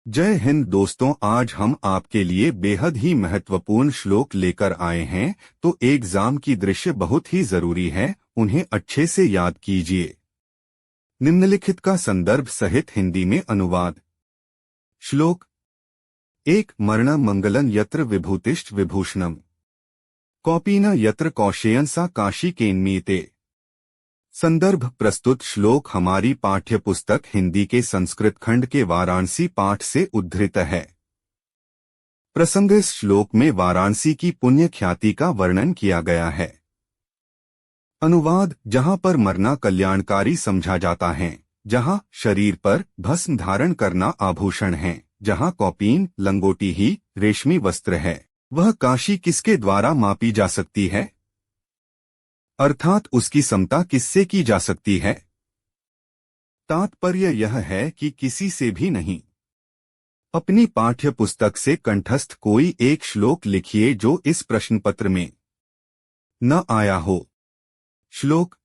जय हिंद दोस्तों, आज हम आपके लिए बेहद ही महत्वपूर्ण श्लोक लेकर आए हैं। तो एग्जाम की दृश्य बहुत ही जरूरी है, उन्हें अच्छे से याद कीजिए। निम्नलिखित का संदर्भ सहित हिंदी में अनुवाद। श्लोक 1। मरण मंगलं यत्र विभूतिश्च विभूषणम् कौपीन यत्र कौशेयन सा काशी केन्मीते। संदर्भ प्रस्तुत श्लोक हमारी पाठ्य पुस्तक हिंदी के संस्कृत खंड के वाराणसी पाठ से उद्धृत है। प्रसंग इस श्लोक में वाराणसी की पुण्य ख्याति का वर्णन किया गया है। अनुवाद। जहां पर मरना कल्याणकारी समझा जाता है, जहां शरीर पर भस्म धारण करना आभूषण है, जहां कौपीन लंगोटी ही रेशमी वस्त्र है, वह काशी किसके द्वारा मापी जा सकती है? अर्थात उसकी समता किससे की जा सकती है? तात्पर्य यह है कि किसी से भी नहीं। अपनी पाठ्य पुस्तक से कंठस्थ कोई एक श्लोक लिखिए जो इस प्रश्न पत्र में न आया हो। श्लोक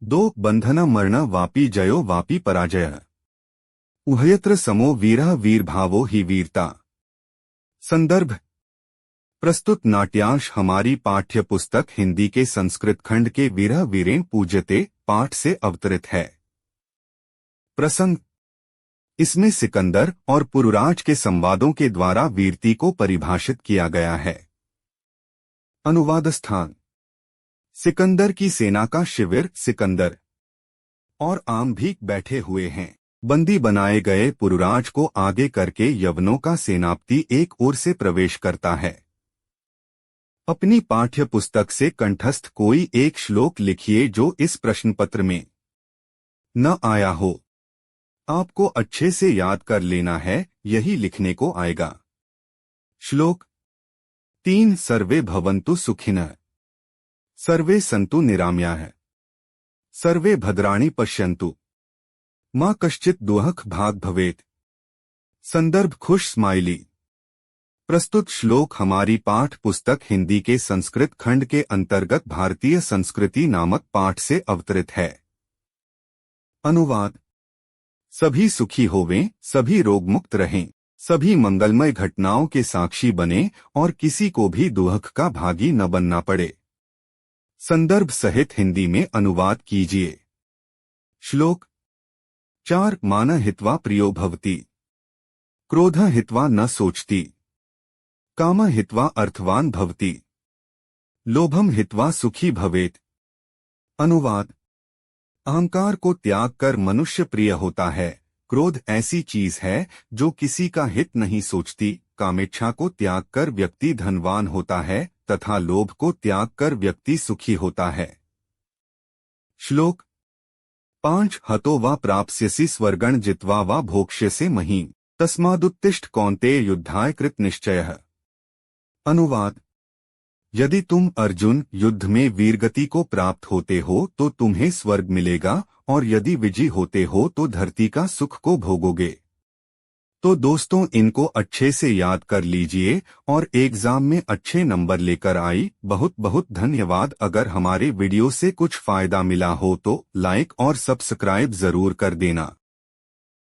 2। बंधन मरण वापी जयो वापी पराजय उभयत्र समो वीरः वीरभावो ही वीरता। संदर्भ। प्रस्तुत नाट्यांश हमारी पाठ्य पुस्तक हिंदी के संस्कृत खंड के वीरः वीरेण पूज्यते पाठ से अवतरित है। प्रसंग। इसमें सिकंदर और पुरुराज के संवादों के द्वारा वीरती को परिभाषित किया गया है। अनुवाद स्थान। सिकंदर की सेना का शिविर सिकंदर और आम भीख बैठे हुए हैं। बंदी बनाए गए पुरुराज को आगे करके यवनों का सेनापति एक ओर से प्रवेश करता है। अपनी पाठ्य पुस्तक से कंठस्थ कोई एक श्लोक लिखिए जो इस प्रश्न पत्र में न आया हो। आपको अच्छे से याद कर लेना है, यही लिखने को आएगा। श्लोक 3। सर्वे भवन्तु सुखिनः सर्वे सन्तु निरामयाः सर्वे भद्राणि पश्यन्तु मा कश्चित् दुःख भाग् भवेत्। संदर्भ खुश स्माइली। प्रस्तुत श्लोक हमारी पाठ पुस्तक हिंदी के संस्कृत खंड के अंतर्गत भारतीय संस्कृति नामक पाठ से अवतरित है। अनुवाद। सभी सुखी होवें, सभी रोगमुक्त रहें, सभी मंगलमय घटनाओं के साक्षी बने और किसी को भी दुःख का भागी न बनना पड़े। संदर्भ सहित हिंदी में अनुवाद कीजिए। श्लोक 4। मान हित्वा प्रियो भवति क्रोध हित्वा न सोचती काम हित्वा अर्थवान भवति लोभम हित्वा सुखी भवेत्। अनुवाद। अहंकार को त्याग कर मनुष्य प्रिय होता है। क्रोध ऐसी चीज है जो किसी का हित नहीं सोचती। कामेच्छा को त्याग कर व्यक्ति धनवान होता है तथा लोभ को त्याग कर व्यक्ति सुखी होता है। श्लोक 5। हतो वा प्राप्स्यसि स्वर्गं जित्वा वा भोक्ष्यसे महीम् तस्मादुत्तिष्ठ कौन्तेय युद्धाय कृत निश्चयः। अनुवाद। यदि तुम अर्जुन युद्ध में वीरगति को प्राप्त होते हो तो तुम्हें स्वर्ग मिलेगा और यदि विजयी होते हो तो धरती का सुख को भोगोगे। तो दोस्तों, इनको अच्छे से याद कर लीजिए और एग्जाम में अच्छे नंबर लेकर आई। बहुत बहुत धन्यवाद। अगर हमारे वीडियो से कुछ फायदा मिला हो तो लाइक और सब्सक्राइब जरूर कर देना।